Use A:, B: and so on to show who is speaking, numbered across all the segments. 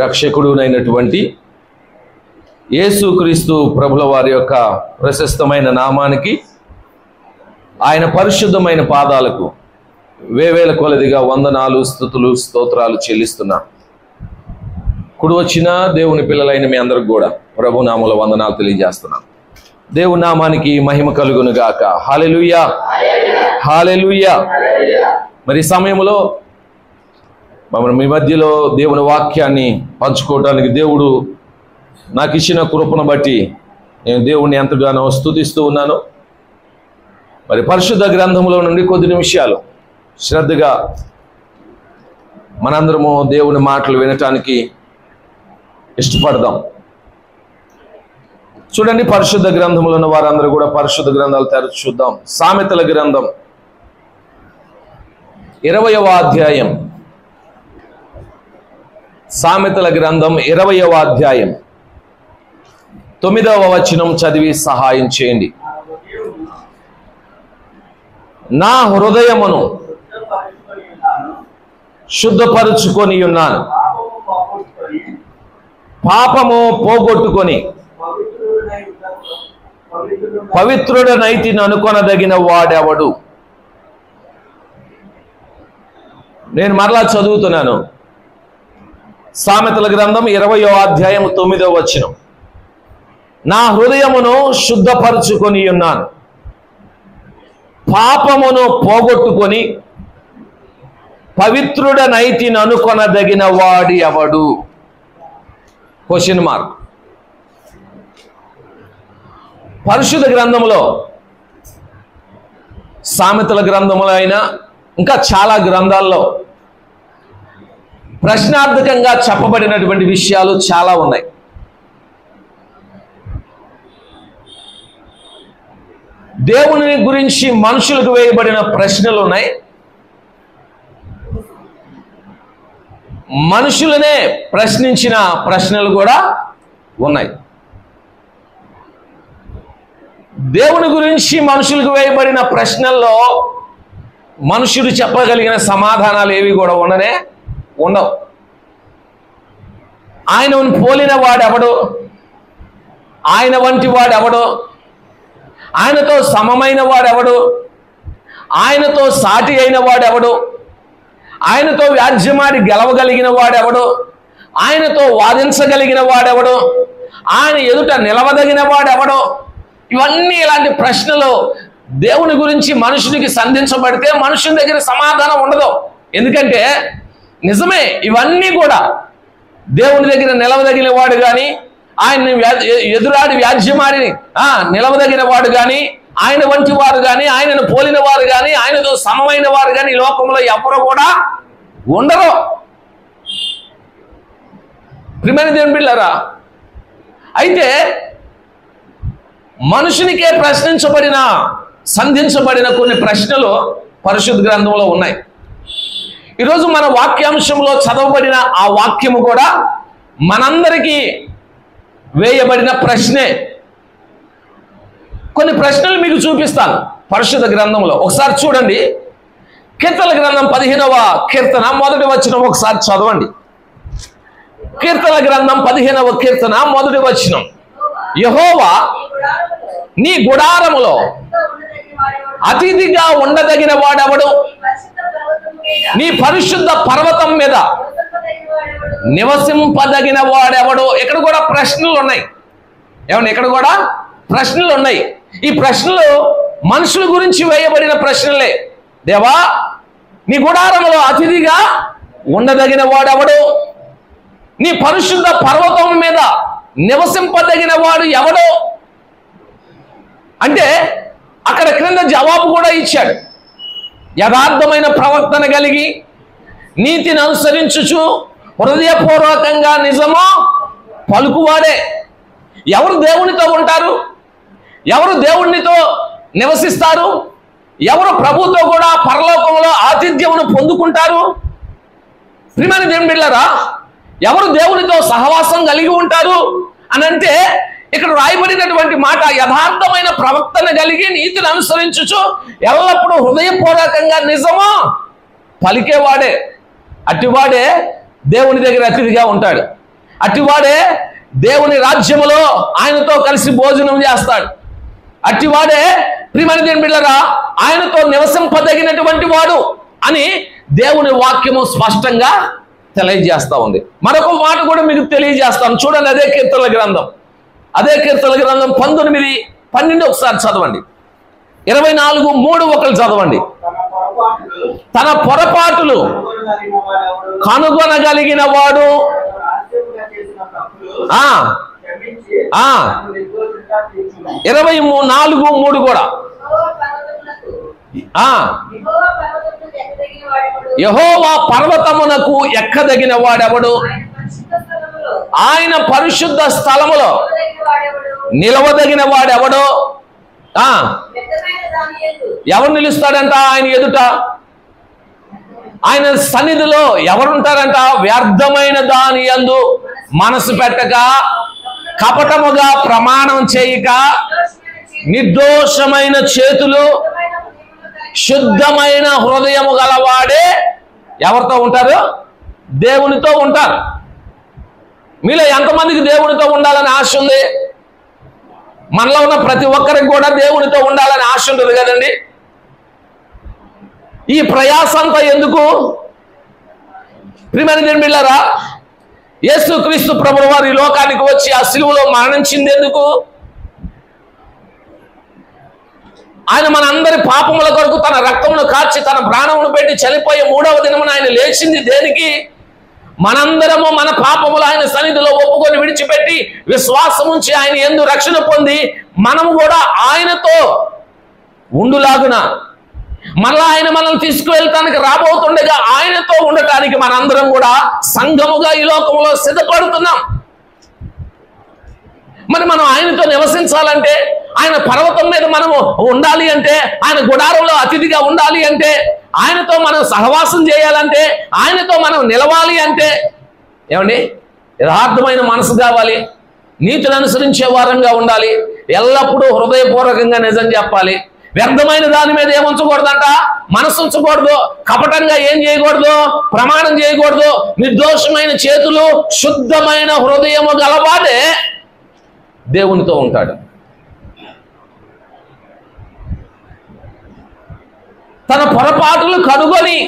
A: రక్షకుడునైనటువంటి యేసుక్రీస్తు ప్రభుల వారి యొక్క ప్రశస్తమైన నామానికి, ఆయన పరిశుద్ధమైన పాదాలకు వేవేల కొలదిగా వందనాలు, స్తుతులు, స్తోత్రాలు చెల్లిస్తున్నా. కుడి వచ్చిన దేవుని పిల్లలైన మీ అందరికి కూడా ప్రభు నామముల వందనాలు తెలియజేస్తున్నాను. దేవుని నామానికి మహిమ కలుగును గాక. హల్లెలూయా, హల్లెలూయా. మరి ఈ సమయంలో మీ మధ్యలో దేవుని వాక్యాన్ని పంచుకోవడానికి దేవుడు నాకు ఇచ్చిన కృపను బట్టి నేను దేవుణ్ణి ఎంతగానో స్తుతిస్తూ ఉన్నాను. మరి పరిశుద్ధ గ్రంథంలో నుండి కొద్ది నిమిషాలు శ్రద్ధగా మనందరము దేవుని మాటలు వినటానికి ఇష్టపడదాం. చూడండి, పరిశుద్ధ గ్రంథంలో ఉన్న వారందరూ కూడా పరిశుద్ధ గ్రంథాలు తెరచి చూద్దాం. సామెతల గ్రంథం 20వ అధ్యాయం. సామెతల గ్రంథం 20వ అధ్యాయం 9వ వచనం చదివి సహాయం చేయండి. నా హృదయమును శుద్ధపరుచుకొని ఉన్నాను, పాపము పోగొట్టుకొని పవిత్రుడనైతిని అనుకొనదగిన వాడెవడు. నేను మరలా చదువుతున్నాను. సామెతల గ్రంథం 20వ అధ్యాయం 9వ వచనం. నా హృదయమును శుద్ధపరుచుకొని ఉన్నాను, పాపమును పోగొట్టుకొని పవిత్రుడనైతిని అనుకొనదగిన వాడి ఎవడు? Question mark. పరిశుద్ధ గ్రంథంలో, సామెతల గ్రంథంలో అయినా ఇంకా చాలా గ్రంథాల్లో ప్రశ్నార్థకంగా చెప్పబడినటువంటి విషయాలు చాలా ఉన్నాయి. దేవుని గురించి మనుషులకు వేయబడిన ప్రశ్నలు ఉన్నాయి, మనుషులనే ప్రశ్నించిన ప్రశ్నలు కూడా ఉన్నాయి. దేవుని గురించి మనుషులకు వేయబడిన ప్రశ్నల్లో మనుషుడు చెప్పగలిగిన సమాధానాలు ఏవి కూడా ఉండవు. ఆయనను పోలిన వాడెవడు? ఆయన వంటి వాడెవడు? ఆయనతో సమమైన వాడెవడు? ఆయనతో సాటి అయిన వాడెవడు? ఆయనతో వ్యాజ్యమాడి గెలవగలిగిన వాడెవడు? ఆయనతో వాదించగలిగిన వాడెవడు? ఆయన ఎదుట నిలవదగిన వాడెవడు? ఇవన్నీ ఇలాంటి ప్రశ్నలు దేవుని గురించి మనుషునికి సంధించబడితే మనుషుని దగ్గర సమాధానం ఉండదు. ఎందుకంటే నిజమే, ఇవన్నీ కూడా దేవుని దగ్గర నిలవదగిన వాడు కానీ, ఆయన్ని ఎదురాడి వ్యాజ్యమాడి నిలవదగిన వాడు కానీ, ఆయన వంటి వారు కానీ, ఆయనను పోలిన వారు కానీ, ఆయనతో సమమైన వారు కానీ ఈ లోకంలో ఎవరు కూడా ఉండరు. ప్రియమైన దేవుని బిడ్డలారా, అయితే మనుషునికే ప్రశ్నించబడిన, సంధించబడిన కొన్ని ప్రశ్నలు పరిశుద్ధ గ్రంథంలో ఉన్నాయి. ఈరోజు మన వాక్యాంశంలో చదవబడిన ఆ వాక్యము కూడా మనందరికీ వేయబడిన ప్రశ్నే. కొన్ని ప్రశ్నలు మీకు చూపిస్తాను పరిశుద్ధ గ్రంథంలో. ఒకసారి చూడండి, కీర్తనల గ్రంథం 15వ కీర్తన 1వ వచనం ఒకసారి చదవండి. కీర్తనల గ్రంథం 15వ కీర్తన 1వ వచనం. యెహోవా నీ గుడారములో అతిథిగా ఉండదగిన వాడెవడు? నీ పరిశుద్ధ పర్వతం మీద నివసింపదగిన వాడెవడు? ఇక్కడ కూడా ప్రశ్నలు ఉన్నాయి. ఏమన్నా, ఇక్కడ కూడా ప్రశ్నలు ఉన్నాయి. ఈ ప్రశ్నలు మనుషుల గురించి వేయబడిన ప్రశ్నలే. దేవా, నీ గుడారములో అతిథిగా ఉండదగిన వాడెవడు? నీ పరిశుద్ధ పర్వతం మీద నివసింపదగిన వాడు ఎవడు అంటే అక్కడ క్రింద జవాబు కూడా ఇచ్చాడు. యథార్థమైన ప్రవర్తన కలిగి నీతిని అనుసరించుచు హృదయపూర్వకంగా నిజమో పలుకువాడే. ఎవరు దేవునితో ఉంటారు? ఎవరు దేవునితో నివసిస్తారు? ఎవరు ప్రభుతో కూడా పరలోకంలో ఆతిథ్యమును పొందుకుంటారు? ప్రియమైన దేవుని బిడ్డలారా, ఎవరు దేవునితో సహవాసం కలిగి ఉంటారు అని అంటే ఇక్కడ రాయబడినటువంటి మాట యథార్థమైన ప్రవర్తన కలిగి నీతిని అనుసరించుచు ఎల్లప్పుడూ హృదయపూర్వకంగా నిజమో పలికేవాడే. అటివాడే దేవుని దగ్గర అతిథిగా ఉంటాడు. అట్టివాడే దేవుని రాజ్యములో ఆయనతో కలిసి భోజనం చేస్తాడు. అట్టివాడే ప్రియమైన దేవుని బిడ్డలారా ఆయనతో నివసింపదగినటువంటి వాడు అని దేవుని వాక్యము స్పష్టంగా తెలియజేస్తా ఉంది. మరొక మాట కూడా మీకు తెలియజేస్తాను, చూడండి. అదే కీర్తనల గ్రంథం 19:12 ఒకసారి చదవండి. 24:3 ఒకరు చదవండి. తన పొరపాటులు కనుగొనగలిగిన వాడు 24:3 కూడా యెహోవా పర్వతమునకు ఎక్కదగిన వాడెవడు, ఆయన పరిశుద్ధ స్థలములో నిలవదగిన వాడెవడో. ఎవరు నిలుస్తాడంట ఆయన ఎదుట? ఆయన సన్నిధిలో ఎవరుంటారంట? వ్యర్థమైన దాని యందు మనసు పెట్టక, కపటముగా ప్రమాణం చేయక, నిర్దోషమైన చేతులు, శుద్ధమైన హృదయము గలవాడే ఎవరితో ఉంటారు? దేవునితో ఉంటారు. మీలో ఎంతమందికి దేవునితో ఉండాలని ఆశ ఉంది? మనలో ఉన్న ప్రతి ఒక్కరికి కూడా దేవునితో ఉండాలని ఆశ ఉంటుంది కదండి. ఈ ప్రయాసంతా ఎందుకు? ప్రియమైన దేవుని బిడ్డలారా, యేసుక్రీస్తు ప్రభువు వారు ఈ లోకానికి వచ్చి ఆ సిలువలో మరణించింది ఎందుకు? ఆయన మనందరి పాపముల కొరకు తన రక్తమును కార్చి తన ప్రాణమును పెట్టి చనిపోయే 3వ దినమున ఆయన లేచింది దేనికి? మనందరము మన పాపములు ఆయన సన్నిధిలో ఒప్పుకొని విడిచిపెట్టి విశ్వాసం ఉంచి ఆయన యందు రక్షణ పొంది మనము కూడా ఆయనతో ఉండులాగున, మళ్ళా ఆయన మనల్ని తీసుకువెళ్ళటానికి రాబోతుండగా ఆయనతో ఉండటానికి మనందరం కూడా సంఘముగా ఈ లోకంలో సిద్ధపడుతున్నాం. మరి మనం ఆయనతో నివసించాలంటే, ఆయన పర్వతం మీద మనము ఉండాలి అంటే, ఆయన గుడారంలో అతిథిగా ఉండాలి అంటే, ఆయనతో మనం సహవాసం చేయాలంటే, ఆయనతో మనం నిలవాలి అంటే ఏమండి? యథార్థమైన మనసు కావాలి, నీతిని అనుసరించే వారంగా ఉండాలి, ఎల్లప్పుడూ హృదయపూర్వకంగా నిజం చెప్పాలి, వ్యర్థమైన దాని మీద ఏముంచకూడదంట? మనసు ఉంచకూడదు, కపటంగా ఏం చేయకూడదు, ప్రమాణం చేయకూడదు, నిర్దోషమైన చేతులు, శుద్ధమైన హృదయము గలవాడే దేవునితో ఉంటాడు. తన పొరపాటులు కనుగొని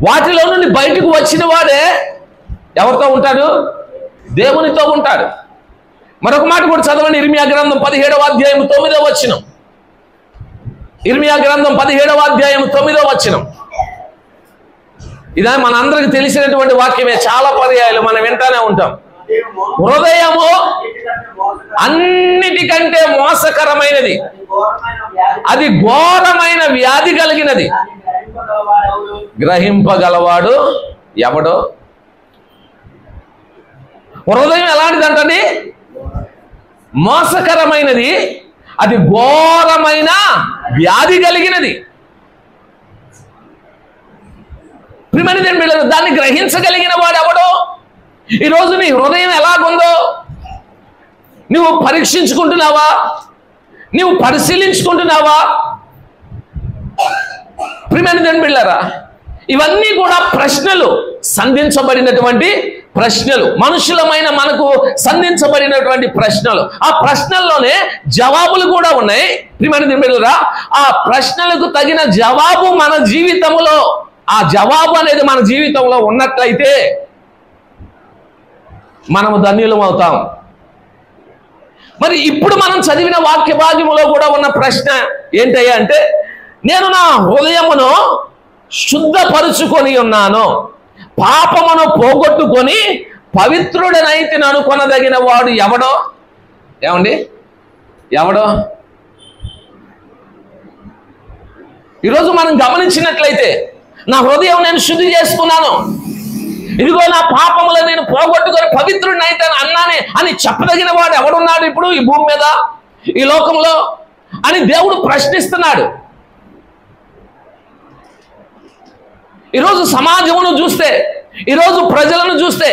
A: వాటిలో నుండి బయటకు వచ్చిన వాడే ఎవరితో ఉంటాడు? దేవునితో ఉంటాడు. మరొక మాట కూడా చదవండి. ఇర్మియా గ్రంథం 17వ అధ్యాయం 9వ వచనం. ఇర్మియా గ్రంథం 17వ అధ్యాయం 9వ వచనం. ఇదే మనందరికి తెలిసినటువంటి వాక్యమే, చాలా పర్యాయాలు మనం వింటానే ఉంటాం. హృదయము అన్నిటికంటే మోసకరమైనది, అది ఘోరమైన వ్యాధి కలిగినది, గ్రహింపగలవాడు ఎవడో. హృదయం ఎలాంటిదంటండి? మోసకరమైనది, అది ఘోరమైన వ్యాధి కలిగినది. ప్రియమైన దాన్ని గ్రహించగలిగిన వాడు ఎవడో. ఈరోజు నీ హృదయం ఎలాగుందో నువ్వు పరీక్షించుకుంటున్నావా? నువ్వు పరిశీలించుకుంటున్నావా? ప్రియమైన దేవుని బిడ్డలారా, ఇవన్నీ కూడా ప్రశ్నలు, సంధించబడినటువంటి ప్రశ్నలు, మనుషులమైన మనకు సంధించబడినటువంటి ప్రశ్నలు. ఆ ప్రశ్నల్లోనే జవాబులు కూడా ఉన్నాయి. ప్రియమైన దేవుని బిడ్డలారా, ఆ ప్రశ్నలకు తగిన జవాబు మన జీవితంలో, ఆ జవాబు అనేది మన జీవితంలో ఉన్నట్లయితే మనము ధన్యులం అవుతాం. మరి ఇప్పుడు మనం చదివిన వాక్య భాగ్యములో కూడా ఉన్న ప్రశ్న ఏంటయ్యా అంటే, నేను నా హృదయమును శుద్ధపరుచుకొని ఉన్నాను, పాపమును పోగొట్టుకొని పవిత్రుడనైతిని అనుకొనదగిన వాడు ఎవడో. ఏమండి? ఎవడో? ఈరోజు మనం గమనించినట్లయితే, నా హృదయం నేను శుద్ధి చేసుకున్నాను, ఇదిగో నా పాపములను నేను పోగొట్టుకొని పవిత్రుడినైతే అన్నానే అని చెప్పదగిన వాడు ఎవడున్నాడు ఇప్పుడు ఈ భూమి మీద, ఈ లోకంలో అని దేవుడు ప్రశ్నిస్తున్నాడు. ఈరోజు సమాజమును చూస్తే, ఈరోజు ప్రజలను చూస్తే,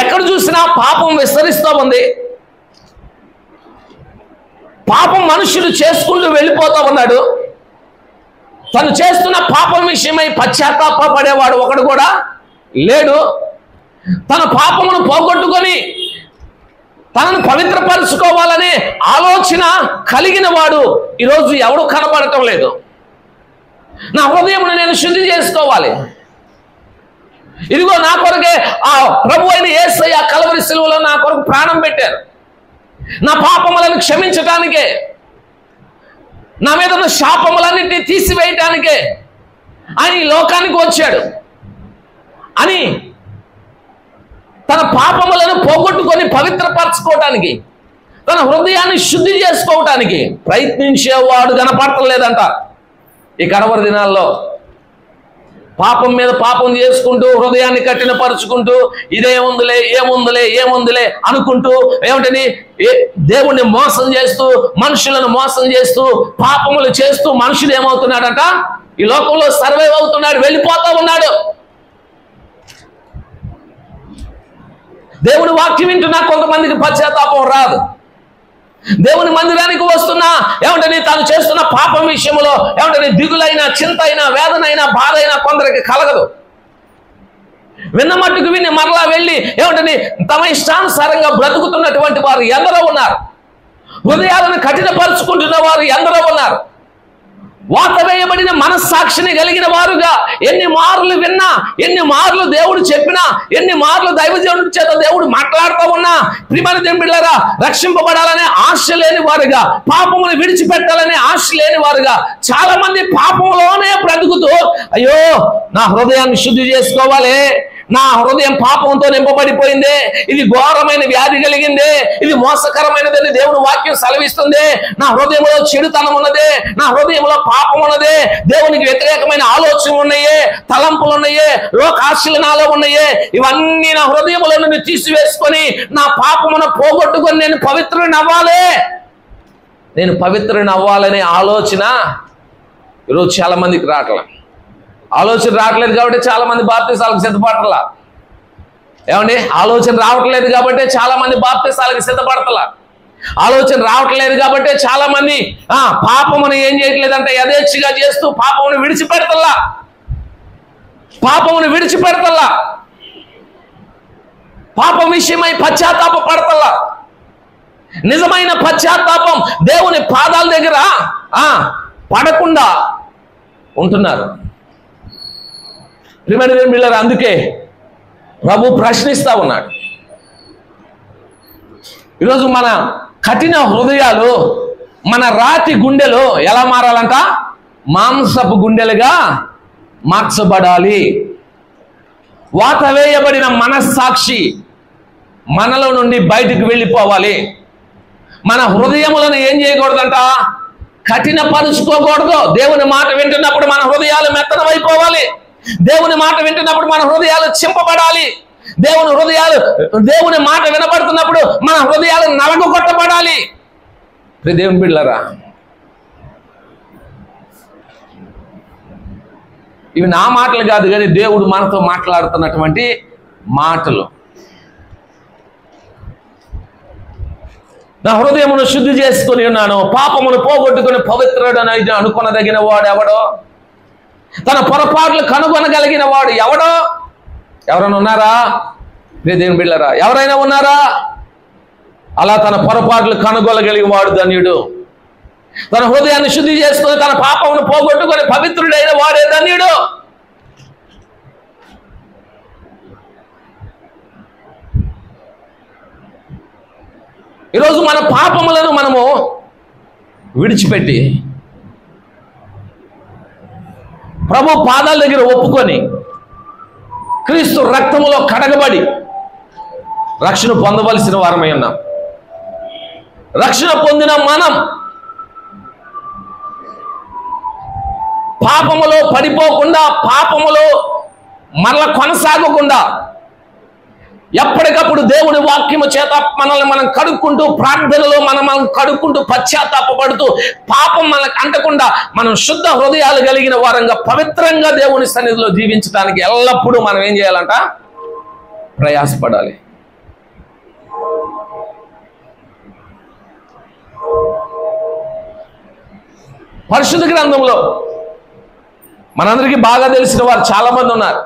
A: ఎక్కడ చూసినా పాపం విస్తరిస్తూ ఉంది. పాపం మనుషులు చేసుకుంటూ వెళ్ళిపోతూ ఉన్నాడు. తను చేస్తున్న పాపం విషయమై పశ్చాత్తాపడేవాడు ఒకడు కూడా లేడు. తన పాపమును పోగొట్టుకొని తనను పవిత్రపరుచుకోవాలనే ఆలోచన కలిగిన వాడు ఈరోజు ఎవడు కనబడటం లేదు. నా హృదయమును నేను శుద్ధి చేసుకోవాలి. ఇదిగో నా కొరకే ఆ ప్రభు అయిన యేసయ్య కల్వరి శిలువలో నా కొరకు ప్రాణం పెట్టారు. నా పాపములను క్షమించటానికే, నా మీద ఉన్న శాపములన్నింటినీ తీసివేయటానికే ఆయన ఈ లోకానికి వచ్చాడు అని తన పాపములను పోగొట్టుకొని పవిత్రపరచుకోవటానికి, తన హృదయాన్ని శుద్ధి చేసుకోవటానికి ప్రయత్నించేవాడు కనపడలేదంట. ఈ కడవరి దినాల్లో పాపం మీద పాపం చేసుకుంటూ హృదయాన్ని కఠినపరుచుకుంటూ ఇదేముందులే ఏముందులే ఏముందులే అనుకుంటూ ఏమిటని దేవుణ్ణి మోసం చేస్తూ మనుషులను మోసం చేస్తూ పాపములు చేస్తూ మనుషుడు ఏమవుతున్నాడంట? ఈ లోకంలో సర్వైవ్ అవుతున్నాడు, వెళ్ళిపోతా ఉన్నాడు. దేవుని వాక్యం వింటున్నా కొంతమందికి పశ్చాత్తాపం రాదు. దేవుని మందిరానికి వస్తున్నా ఏమంటని తాను చేస్తున్న పాపం విషయంలో ఏమంటని దిగులైనా, చింత అయినా, వేదన అయినా, బాధ అయినా కొందరికి కలగదు. విన్న మట్టుకు విని మరలా వెళ్ళి ఏమంటని తమ ఇష్టానుసారంగా బ్రతుకుతున్నటువంటి వారు ఎందరో ఉన్నారు. హృదయాలను కఠినపరుచుకుంటున్న వారు ఎందరో ఉన్నారు. వాత వేయబడిన మనస్సాక్షిని కలిగిన వారుగా ఎన్ని మార్లు విన్నా, ఎన్ని మార్లు దేవుడు చెప్పినా, ఎన్ని మార్లు దైవజనుడి చేత దేవుడు మాట్లాడుతూ ఉన్నా ప్రియమైన దేవుని బిడ్డలారా, రక్షింపబడాలనే ఆశ లేని వారుగా, పాపమును విడిచిపెట్టాలనే ఆశ లేని వారుగా చాలా మంది పాపంలోనే బ్రతుకుతూ అయ్యో నా హృదయాన్ని శుద్ధి చేసుకోవాలి, నా హృదయం పాపంతో నింపబడిపోయింది, ఇది ఘోరమైన వ్యాధి కలిగింది, ఇది మోసకరమైనదని దేవుని వాక్యం సెలవిస్తుంది, నా హృదయంలో చెడుతనం ఉన్నదే, నా హృదయంలో పాపం ఉన్నదే, దేవునికి వ్యతిరేకమైన ఆలోచనలు ఉన్నాయే, తలంపులు ఉన్నాయే, లోకాశలు నాలో ఉన్నాయే, ఇవన్నీ నా హృదయంలో నుండి తీసివేసుకొని నా పాపమును పోగొట్టుకొని నేను పవిత్రుని అవ్వాలి, నేను పవిత్రుని అవ్వాలనే ఆలోచన ఈరోజు చాలా మందికి రావట్లేదు. ఆలోచన రావట్లేదు కాబట్టి చాలా మంది బాప్తిసాలకు సిద్ధపడతలా. ఏమండి, ఆలోచన రావట్లేదు కాబట్టి చాలా మంది బాప్తిసాలకు సిద్ధపడతలా. ఆలోచన రావట్లేదు కాబట్టి చాలా మంది పాపమును ఏం చేయట్లేదంటే యథేచ్ఛగా చేస్తూ పాపమును విడిచిపెడతల్లా, పాపమును విడిచిపెడతల్లా, పాపం విషయమై పశ్చాత్తాప పడతల్లా. నిజమైన పశ్చాత్తాపం దేవుని పాదాల దగ్గర పడకుండా ఉంటున్నారు. ప్రియమైన దేవుని బిడ్డలారా, అందుకే ప్రభు ప్రశ్నిస్తా ఉన్నాడు. ఈరోజు మన కఠిన హృదయాలు, మన రాతి గుండెలు ఎలా మారాలంట? మాంసపు గుండెలుగా మార్చబడాలి. వాత వేయబడిన మనస్సాక్షి మనలో నుండి బయటికి వెళ్ళిపోవాలి. మన హృదయములను ఏం చేయకూడదంట? కఠినపరుచుకోకూడదు. దేవుని మాట వింటున్నప్పుడు మన హృదయాలు మెత్తనమైపోవాలి. దేవుని మాట వింటున్నప్పుడు మన హృదయాలు చింపబడాలి. దేవుని మాట వినబడుతున్నప్పుడు మన హృదయాలు నలగొట్టబడాలి. దేవుని బిడ్డలారా, ఇవి నా మాటలు కాదు కానీ దేవుడు మనతో మాట్లాడుతున్నటువంటి మాటలు. నా హృదయమును శుద్ధి చేసుకుని ఉన్నాను, పాపమును పోగొట్టుకుని పవిత్రుడనైతే అనుకొనదగిన వాడు ఎవడో? తన పొరపాట్లు కనుగొనగలిగిన వాడు ఎవడో? ఎవరైనా ఉన్నారా? దేవుని బిడ్డలారా, ఎవరైనా ఉన్నారా? అలా తన పొరపాట్లు కనుగొనగలిగిన వాడు ధన్యుడు. తన హృదయాన్ని శుద్ధి చేసుకుని తన పాపమును పోగొట్టుకొని పవిత్రుడైన వాడే ధన్యుడు. ఈరోజు మన పాపములను మనము విడిచిపెట్టి ప్రభు పాదాల దగ్గర ఒప్పుకొని క్రీస్తు రక్తములో కడగబడి రక్షణ పొందవలసిన వారమై ఉన్నాం. రక్షణ పొందిన మనం పాపములో పడిపోకుండా, పాపములో మరల కొనసాగకుండా ఎప్పటికప్పుడు దేవుని వాక్యము చేత మనల్ని మనం కడుక్కుంటూ, ప్రార్థనలో మనం కడుక్కుంటూ, పశ్చాత్తాపడుతూ, పాపం మనకు అంటకుండా మనం శుద్ధ హృదయాలు కలిగిన వారంగా పవిత్రంగా దేవుని సన్నిధిలో జీవించడానికి ఎల్లప్పుడూ మనం ఏం చేయాలంట? ప్రయాసపడాలి. పరిశుద్ధ గ్రంథంలో మనందరికీ బాగా తెలిసిన వారు చాలా మంది ఉన్నారు.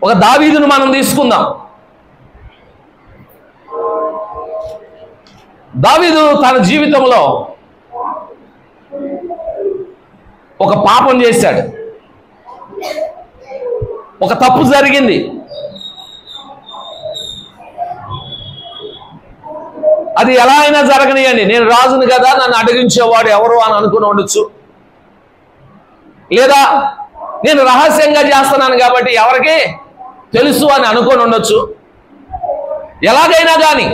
A: ఒక దావీదును మనం తీసుకుందాం. దావీదు తన జీవితంలో ఒక పాపం చేశాడు, ఒక తప్పు జరిగింది. అది ఎలా అయినా జరగనియండి, నేను రాజును కదా, నన్ను అడిగించేవాడు ఎవరు అని అనుకుని ఉండొచ్చు. లేదా నేను రహస్యంగా చేస్తున్నాను కాబట్టి ఎవరికి తెలుసు అని అనుకొని ఉండొచ్చు. ఎలాగైనా కానీ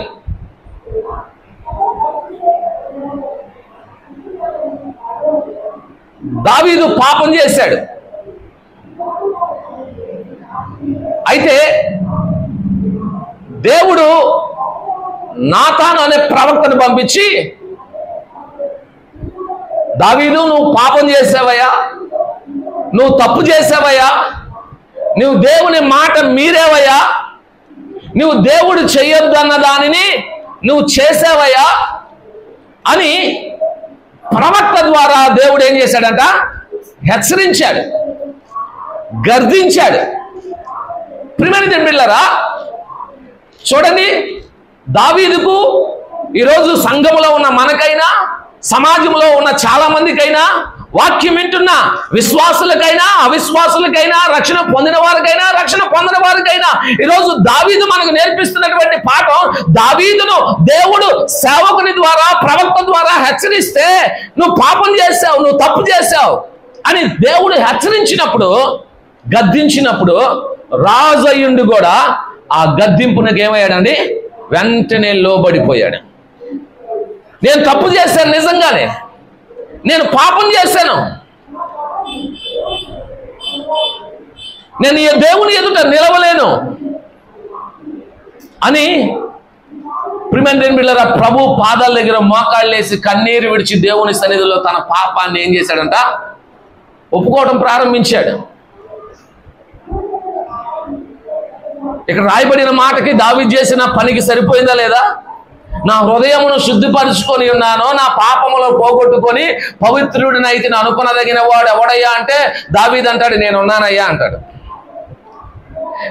A: దావీదు పాపం చేశాడు. అయితే దేవుడు నాతాను అనే ప్రవక్తను పంపించి, దావీదు నువ్వు పాపం చేసావయ్యా, నువ్వు తప్పు చేసావయ్యా, నువ్వు దేవుని మాట మీరేవయ్యా, నువ్వు దేవుడు చెయ్యొద్దు అన్న దానిని నువ్వు చేసావయ్యా అని ప్రవక్త ద్వారా దేవుడు ఏం చేశాడంట? హెచ్చరించాడు, గర్దించాడు. ప్రియమైన బిడ్డలారా, చూడండి, దావీదుకు ఈరోజు సంఘములో ఉన్న మనకైనా, సమాజంలో ఉన్న చాలా మందికైనా, వాక్యం వింటున్న విశ్వాసులకైనా అవిశ్వాసులకైనా, రక్షణ పొందిన వారికైనా రక్షణ పొందిన వారికైనా ఈరోజు దావీదు మనకు నేర్పిస్తున్నటువంటి పాఠం, దావీదును దేవుడు సేవకుని ద్వారా ప్రవక్త ద్వారా హెచ్చరిస్తే, నువ్వు పాపం చేశావు, నువ్వు తప్పు చేశావు అని దేవుడు హెచ్చరించినప్పుడు, గద్దించినప్పుడు రాజు అయ్యుండి కూడా ఆ గద్దింపునకు ఏమయ్యాడండి? వెంటనే లోబడిపోయాడు. నేను తప్పు చేశాను, నిజంగానే నేను పాపం చేశాను, నేను ఈ దేవుని ఎదుట నిలవలేను అని ప్రియమైన బిడ్డలారా, ప్రభు పాదాల దగ్గర మోకాళ్ళేసి కన్నీరు విడిచి దేవుని సన్నిధిలో తన పాపాన్ని ఏం చేశాడంట? ఒప్పుకోవడం ప్రారంభించాడు. ఇక్కడ రాయబడిన మాటకి దావీదు చేసిన పనికి సరిపోయిందా లేదా? నా హృదయమును శుద్ధిపరుచుకొని ఉన్నాను, నా పాపములో పోగొట్టుకొని పవిత్రుడినైతే అనుకునదగిన వాడు ఎవడయ్యా అంటే దావీదు అంటాడు, నేనున్నానయ్యా అంటాడు.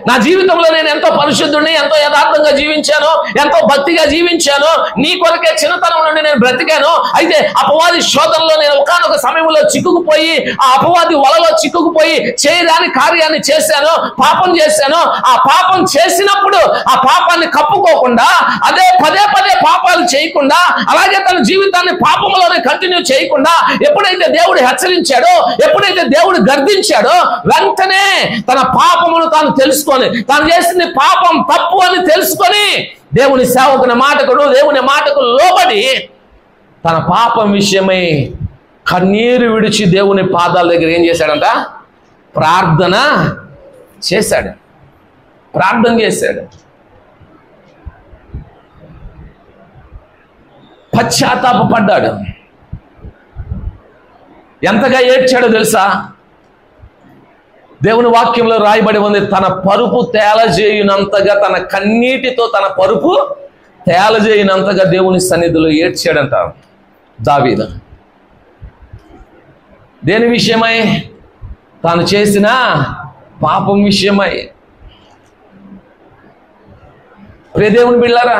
A: నా జీవితంలో నేను ఎంతో పరిశుద్ధుడిని, ఎంతో యథార్థంగా జీవించాను, ఎంతో భక్తిగా జీవించాను, నీ కొరకే చిన్నతనం నుండి నేను బ్రతికాను. అయితే అపవాది శోధనలో నేను ఒకానొక సమయంలో చిక్కుకుపోయి, ఆ అపవాది వలలో చిక్కుకుపోయి చేయరాని కార్యాన్ని చేశాను, పాపం చేశాను. ఆ పాపం చేసినప్పుడు ఆ పాపాన్ని కప్పుకోకుండా, అదే పదే పదే పాపాలు చేయకుండా, అలాగే తన జీవితాన్ని పాపంలోనే కంటిన్యూ చేయకుండా, ఎప్పుడైతే దేవుడు హెచ్చరించాడో, ఎప్పుడైతే దేవుడు గర్దించాడో, వెంటనే తన పాపమును తాను తెలుసుకొని, తాను చేసిన పాపం తప్పు అని తెలుసుకొని, దేవుని సేవకుని మాటకుడు దేవుని మాటకు లోబడి తన పాపం విషయమై కన్నీరు విడిచి దేవుని పాదాల దగ్గర ఏం చేశాడంట? ప్రార్థన చేశాడు, ప్రార్థన చేశాడు, పశ్చాత్తాపపడ్డాడు. ఎంతగా ఏడ్చాడో తెలుసా? దేవుని వాక్యంలో రాయబడి ఉంది, తన పరుపు తేలజేయునంతగా, తన కన్నీటితో తన పరుపు తేలజేయునంతగా దేవుని సన్నిధిలో ఏడ్చాడంట దావీదు. దేని విషయమై? తాను చేసిన పాపం విషయమై. ప్రియ దేవుని బిడ్డలారా,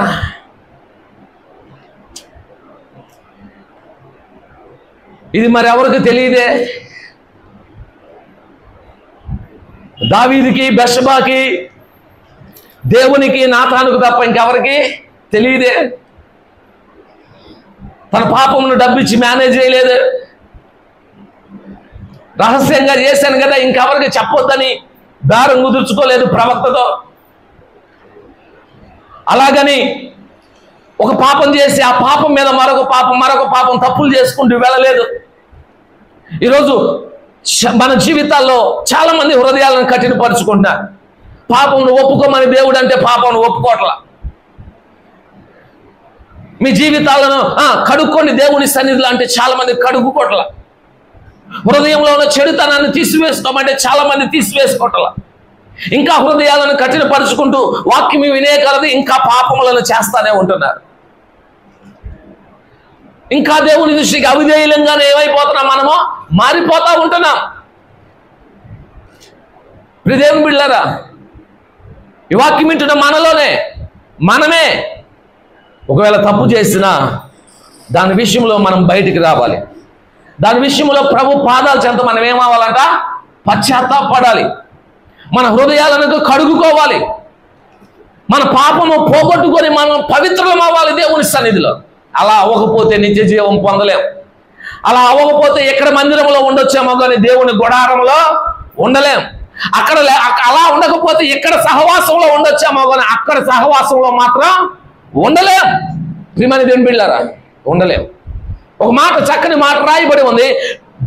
A: ఇది మరి ఎవరికి తెలియదే? దావీదుకి, బెత్షెబాకి, దేవునికి, నాతానుకు తప్ప ఇంకెవరికి తెలియదే. తన పాపమును డబ్బిచ్చి మేనేజ్ చేయలేదు, రహస్యంగా చేశాను కదా ఇంకెవరికి చెప్పొద్దని దారం కుదుర్చుకోలేదు ప్రవక్తతో. అలాగని ఒక పాపం చేసి ఆ పాపం మీద మరొక పాపం తప్పులు చేసుకుంటూ వెళ్ళలేదు. ఈరోజు మన జీవితాల్లో చాలా మంది హృదయాలను కఠినపరుచుకుంటున్నారు. పాపంను ఒప్పుకోమని దేవుడు అంటే పాపంను ఒప్పుకోవట్లా. మీ జీవితాలను కడుక్కోండి దేవుని సన్నిధిలో అంటే చాలా మంది కడుక్కోవట్లా. హృదయంలో ఉన్న చెడుతనాన్ని తీసివేసుకోమంటే చాలా మంది తీసివేసుకోవట్లా. ఇంకా హృదయాలను కఠినపరుచుకుంటూ వాక్యం వినే కలది ఇంకా పాపములను చేస్తానే ఉంటున్నారు. ఇంకా దేవుని దృష్టికి అవిధేయులంగానే ఏమైపోతున్నాం? మనము మారిపోతా ఉంటున్నాం. ప్రియ దేవుని బిడ్డలారా, ఈ వాక్యం వింటున్న మనమే ఒకవేళ తప్పు చేసినా దాని విషయంలో మనం బయటికి రావాలి. దాని విషయంలో ప్రభు పాదాల చెంత మనం ఏమవ్వాలంట? పశ్చాత్తాపడాలి. మన హృదయాలను కడుగుకోవాలి. మన పాపము పోగొట్టుకొని మనం పవిత్రం అవ్వాలి దేవుని సన్నిధిలో. అలా అవ్వకపోతే నిత్య జీవం పొందలేం. అలా అవ్వకపోతే ఎక్కడ మందిరంలో ఉండొచ్చేమో కానీ దేవుని గుడారంలో ఉండలేం. అలా ఉండకపోతే ఎక్కడ సహవాసంలో ఉండొచ్చేమో కానీ అక్కడ సహవాసంలో మాత్రం ఉండలేం. ప్రియమైన దేవుని బిడ్డలారా, ఉండలేం. ఒక మాట, చక్కని మాట రాయబడి ఉంది,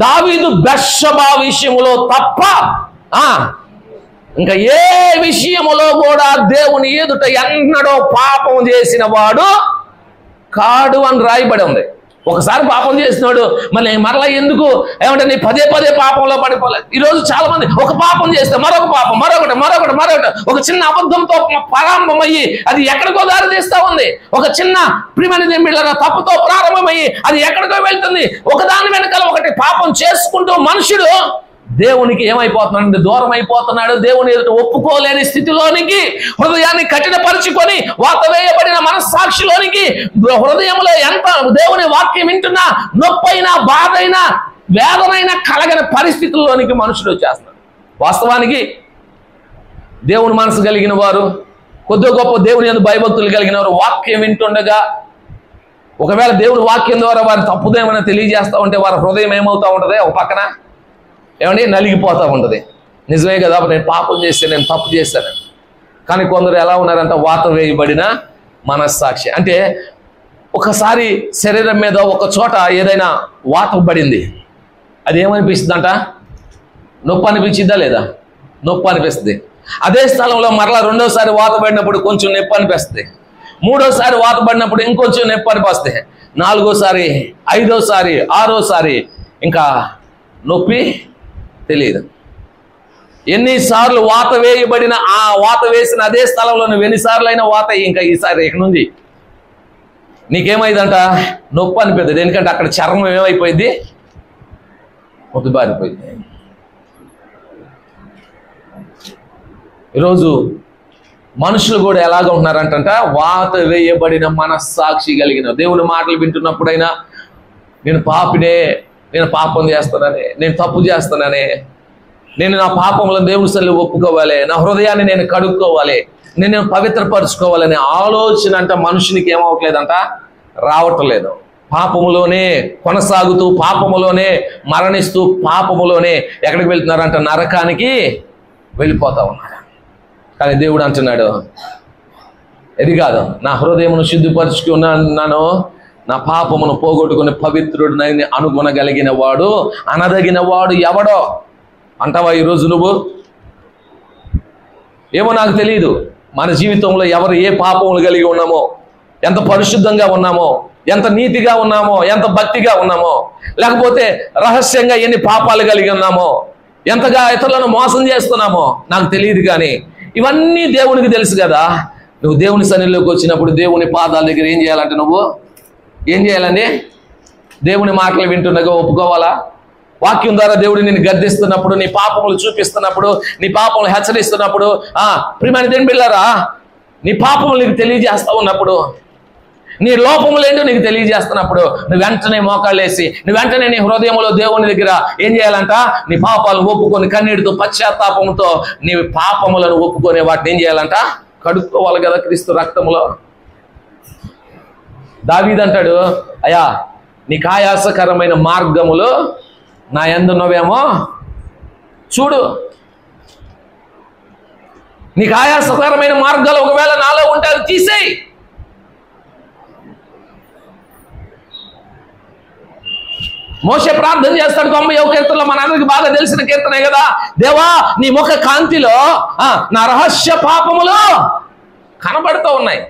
A: దావీదు బెత్షెబా విషయములో తప్ప ఇంకా ఏ విషయములో కూడా దేవుని ఎదుట ఎన్నడో పాపం చేసిన వాడు కాడు అని రాయబడి ఉంది. ఒకసారి పాపం చేసినాడు మళ్ళీ మరలా ఎందుకు ఏమంటే నీ పదే పాపంలో పడిపోలేదు. ఈరోజు చాలా మంది ఒక పాపం చేస్తే మరొక పాపం, మరొకటి ఒక చిన్న అబద్ధంతో ప్రారంభమయ్యి అది ఎక్కడికో దారి తీస్తా ఉంది. ఒక చిన్న ప్రియమైన దేవుని తప్పుతో ప్రారంభమయ్యి అది ఎక్కడికో వెళ్తుంది. ఒకదాని వెనకాల ఒకటి పాపం చేసుకుంటూ మనుషుడు దేవునికి ఏమైపోతున్నాడు? దూరం అయిపోతున్నాడు. దేవుని ఎదుట ఒప్పుకోలేని స్థితిలోనికి హృదయాన్ని కఠినపరుచుకొని వాత వేయబడిన మనస్సాక్షిలోనికి హృదయంలో ఎంత దేవుని వాక్యం వింటున్నా నొప్పైనా బాధైనా వేదనైనా కలగని పరిస్థితుల్లోనికి మనుషులు వచ్చేస్తున్నాడు. వాస్తవానికి దేవుని మనసు కలిగిన వారు, కొద్ది గొప్ప దేవుని యందు భయభక్తులు కలిగిన వారు వాక్యం వింటుండగా ఒకవేళ దేవుని వాక్యం ద్వారా వారి తప్పుదేమైనా తెలియజేస్తూ ఉంటే వారి హృదయం ఏమవుతూ ఉంటుంది? ఒక పక్కన ఏమండి నలిగిపోతూ ఉంటుంది. నిజమే కదా, నేను పాపం చేస్తే, నేను తప్పు చేశాను. కానీ కొందరు ఎలా ఉన్నారంటే వాత వేయబడిన మనస్సాక్షి. అంటే ఒకసారి శరీరం మీద ఒక చోట ఏదైనా వాత పడింది, అది ఏమనిపిస్తుందంట? నొప్పి అనిపించిందా లేదా? నొప్పి అనిపిస్తుంది. అదే స్థలంలో మరలా రెండోసారి వాత పడినప్పుడు కొంచెం నొప్పి అనిపిస్తుంది. మూడోసారి వాత పడినప్పుడు ఇంకొంచెం నొప్పి అనిపిస్తుంది. నాలుగోసారి, ఐదోసారి, ఆరోసారి ఇంకా నొప్పి తెలియదు. ఎన్నిసార్లు వాత వేయబడిన ఆ వాత వేసిన అదే స్థలంలో నువ్వు ఎన్నిసార్లు అయినా వాత ఇంకా ఈసారి ఇక నుండి నీకేమైందంట? నొప్పి అనిపిస్తుంది. ఎందుకంటే అక్కడ చర్మం ఏమైపోయింది? మొద్దుబారిపోయింది. ఈరోజు మనుషులు కూడా ఎలాగ ఉంటున్నారంట? వాత వేయబడిన మనస్సాక్షి కలిగిన దేవుని మాటలు వింటున్నప్పుడైనా నేను పాపినే, నేను పాపం చేస్తానని, నేను తప్పు చేస్తానని, నేను నా పాపములను దేవుని సన్నిధిలో ఒప్పుకోవాలి, నా హృదయాన్ని నేను కడుక్కోవాలి, నేను పవిత్రపరచుకోవాలనే ఆలోచన అంట మనుషునికి ఏమవట్లేదంట? రావటం లేదు. పాపములోనే కొనసాగుతూ, పాపములోనే మరణిస్తూ, పాపములోనే ఎక్కడికి వెళ్తున్నారంట? నరకానికి వెళ్ళిపోతా ఉన్నారు. కానీ దేవుడు అంటున్నాడు, ఇది కాదు, నా హృదయమును శుద్ధిపరచుకున్నాను, నా పాపమును పోగొట్టుకుని పవిత్రుడిని అనుగుణగలిగిన వాడు, అనదగిన వాడు ఎవడో అంటావా? ఈరోజు నువ్వు ఏమో నాకు తెలియదు మన జీవితంలో ఎవరు ఏ పాపములు కలిగి ఉన్నామో, ఎంత పరిశుద్ధంగా ఉన్నామో, ఎంత నీతిగా ఉన్నామో, ఎంత భక్తిగా ఉన్నామో, లేకపోతే రహస్యంగా ఎన్ని పాపాలు కలిగి ఉన్నామో, ఎంతగా ఇతరులను మోసం చేస్తున్నామో నాకు తెలియదు. కానీ ఇవన్నీ దేవునికి తెలుసు కదా. నువ్వు దేవుని సన్నిధిలోకి వచ్చినప్పుడు దేవుని పాదాల దగ్గర ఏం చేయాలంటే నువ్వు ఏం చేయాలండి? దేవుని మాటలు వింటుండగా ఒప్పుకోవాలా? వాక్యం ద్వారా దేవుడు నిన్ను గద్దిస్తున్నప్పుడు, నీ పాపములు చూపిస్తున్నప్పుడు, నీ పాపములు హెచ్చరిస్తున్నప్పుడు, ప్రియమైన దేవుని బిడ్డలారా, నీ పాపములు నీకు తెలియజేస్తా ఉన్నప్పుడు, నీ లోపములేంటో నీకు తెలియజేస్తున్నప్పుడు నువ్వు వెంటనే మోకాళ్ళేసి, నువ్వు వెంటనే నీ హృదయంలో దేవుని దగ్గర ఏం చేయాలంట? నీ పాపాలను ఒప్పుకొని కన్నీటితో పశ్చాత్తాపంతో నీ పాపములను ఒప్పుకొని వాటిని ఏం చేయాలంట? కడుక్కోవాలి కదా క్రీస్తు రక్తములో. దావీదు అంటాడు, అయ్యా నీకు ఆయాసకరమైన మార్గములు నా యందున్నవేమో చూడు. నీకు ఆయాసకరమైన మార్గాలు ఒకవేళ నాలో ఉంటే అవి తీసేయి. మోషే ప్రార్థన చేస్తాడు 91వ కీర్తనలో, మనందరికి బాగా తెలిసిన కీర్తనే కదా. దేవా నీ ముఖ కాంతిలో నా రహస్య పాపములు కనబడుతూ ఉన్నాయి.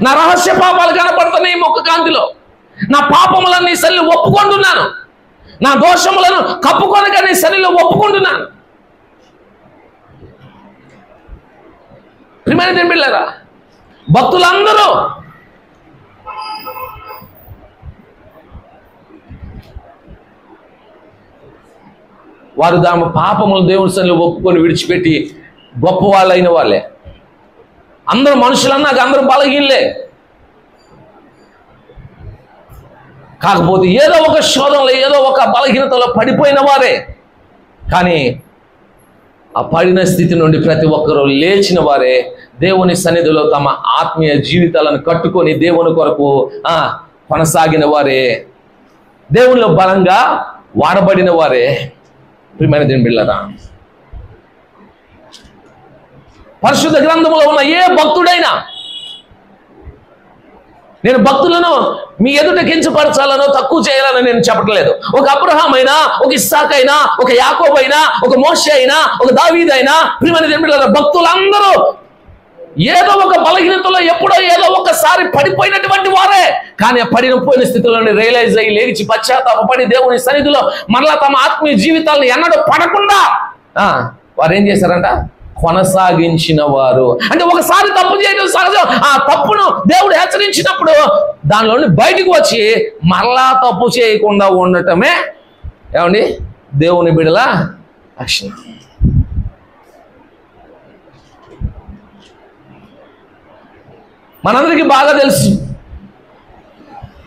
A: నా రహస్య పాపాలు కనపడుతున్నాయి ముఖ కాంతిలో. నా పాపములను నీ సన్నిధిలో ఒప్పుకుంటున్నాను, నా దోషములను కప్పుకొనగా నీ సన్నిధిలో ఒప్పుకుంటున్నాను. ప్రియమైన దేవుని బిడ్డలారా, భక్తులందరూ వారు తమ పాపములు దేవుని సన్నిధిలో ఒప్పుకొని విడిచిపెట్టి గొప్ప వాళ్ళైన వాళ్ళే. అందరూ మనుషులన్నాక అందరూ బలహీనలే. కాకపోతే ఏదో ఒక శోధనలో ఏదో ఒక బలహీనతలో పడిపోయిన వారే. కానీ ఆ పడిన స్థితి నుండి ప్రతి ఒక్కరూ లేచిన వారే. దేవుని సన్నిధిలో తమ ఆత్మీయ జీవితాలను కట్టుకొని దేవుని కొరకు కొనసాగిన వారే. దేవునిలో బలంగా వాడబడిన వారే. ప్రియమైన దేవుని బిడ్డలారా, పరిశుద్ధ గ్రంథంలో ఉన్న ఏ భక్తుడైనా, నేను భక్తులను మీ ఎదుట కించపరచాలనో తక్కువ చేయాలనో నేను చెప్పట్లేదు. ఒక అబ్రహాం అయినా, ఒక ఇస్సాక్ అయినా, ఒక యాకోబు అయినా, ఒక మోషే అయినా, ఒక దావీదు అయినా, ప్రియమైన దేవుని బిడ్డలారా, భక్తులందరూ ఏదో ఒక బలహీనతలో ఎప్పుడో ఏదో ఒకసారి పడిపోయినటువంటి వారే. కానీ ఆ పడిపోయిన స్థితిలోని రియలైజ్ అయ్యి లేచి పశ్చాత్తాపడి దేవుని సన్నిధిలో మరలా తమ ఆత్మీయ జీవితాలను ఎన్నడూ పడకుండా వారు ఏం చేశారంట? కొనసాగించిన వారు. అంటే ఒకసారి తప్పు చేయడం సహజం. ఆ తప్పును దేవుడు హెచ్చరించినప్పుడు దానిలోని బయటకు వచ్చి మరలా తప్పు చేయకుండా ఉండటమే ఏమండి దేవుని బిడ్డల లక్షణం. మనందరికీ బాగా తెలుసు,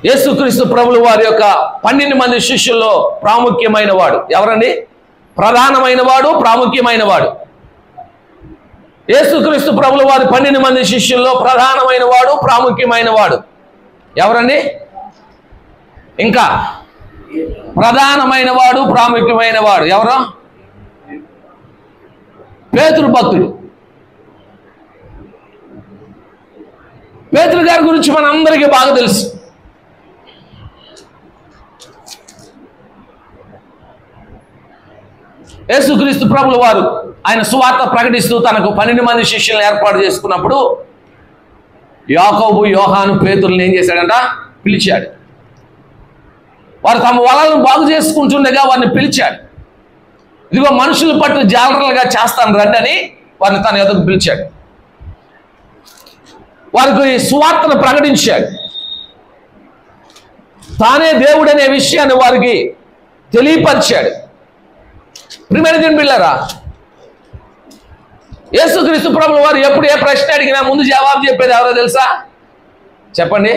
A: యేసుక్రీస్తు ప్రభులు వారి యొక్క 12 మంది శిష్యుల్లో ప్రాముఖ్యమైన వాడు ఎవరండి? ప్రధానమైన వాడు, ప్రాముఖ్యమైన వాడు. యేసుక్రీస్తు ప్రభులు వారి 12 మంది శిష్యుల్లో ప్రధానమైన వాడు, ప్రాముఖ్యమైన వాడు ఎవరండి? ఇంకా ప్రధానమైన వాడు, ప్రాముఖ్యమైన వాడు ఎవరు? పేతురు భక్తుడు. పేతురు గారి గురించి మనందరికీ బాగా తెలుసు. యేసుక్రీస్తు ప్రభుల వారు ఆయన సువార్త ప్రకటిస్తూ తనకు 12 మంది శిష్యులను ఏర్పాటు చేసుకున్నప్పుడు యాకోబు, యోహాను, పేతురులను ఏం చేశాడంట? పిలిచాడు. వారు తమ వలలను బాగు చేసుకుంటుండగా వారిని పిలిచాడు. ఇదిగో మనుషుల పట్టు జాలరులుగా చేస్తాను రండి అని వారిని తన ఎదుగు పిలిచాడు. వారికి సువార్తను ప్రకటించాడు. తానే దేవుడనే విషయాన్ని వారికి తెలియపరిచాడు. ప్రియమైన దేవుని బిడ్డలారా, యేసుక్రీస్తు ప్రభువు వారు ఎప్పుడు ఏ ప్రశ్న అడిగినా ముందు జవాబు చెప్పేది ఎవరో తెలుసా? చెప్పండి.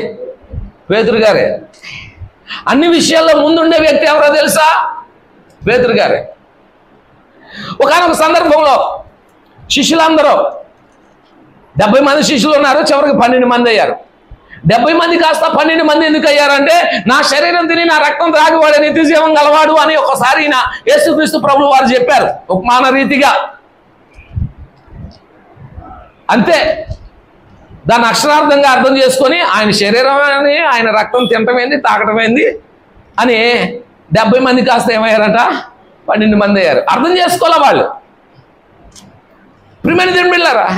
A: పేతురు గారే. అన్ని విషయాల్లో ముందుండే వ్యక్తి ఎవరో తెలుసా? పేతురు గారే. ఒకానొక సందర్భంలో శిష్యులందరూ 70 మంది శిష్యులు ఉన్నారు, చివరికి 12 మంది అయ్యారు. 70 మంది కాస్త 12 మంది ఎందుకు అయ్యారంటే, నా శరీరం తిని నా రక్తం త్రాగివాడు నిత్య జీవం గలవాడు అని ఒకసారి యేసుక్రీస్తు ప్రభువు వారు చెప్పారు ఉపమాన రీతిగా. అంతే. దాన్ని అక్షరార్థంగా అర్థం చేసుకొని ఆయన శరీరం అని, ఆయన రక్తం తినటమేంది, తాకటమేంది అని 70 మంది కాస్త ఏమయ్యారంట? 12 మంది అయ్యారు. అర్థం చేసుకోవాలా వాళ్ళు. ప్రియమైన దేవుని బిడ్డలారా,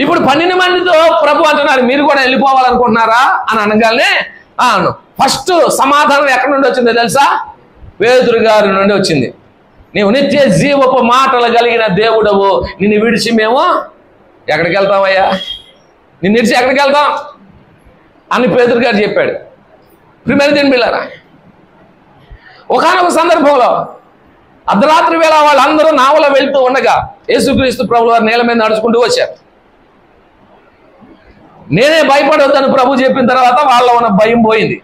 A: ఇప్పుడు 12 మందితో ప్రభు అంటున్నారు, మీరు కూడా వెళ్ళిపోవాలనుకుంటున్నారా అని అనగానే ఫస్ట్ సమాధానం ఎక్కడి నుండి వచ్చిందో తెలుసా? పేతురు గారి నుండి వచ్చింది. నీవు నిత్య జీవపు మాటలు కలిగిన దేవుడవు, నిన్ను విడిచి మేము ఎక్కడికి వెళ్తామయ్యా? నిన్ను విడిచి ఎక్కడికి వెళ్తాం అని పేతురు గారు చెప్పాడు. ప్రియమైన దేవుని బిడ్డలారా, ఒకానొక సందర్భంలో అర్ధరాత్రి వేళ వాళ్ళందరూ నావలో వెళ్తూ ఉండగా యేసుక్రీస్తు ప్రభువు వారు నేల మీద నడుచుకుంటూ వచ్చారు. నేనే భయపడొద్దని ప్రభు చెప్పిన తర్వాత వాళ్ళలో ఉన్న భయం పోయింది.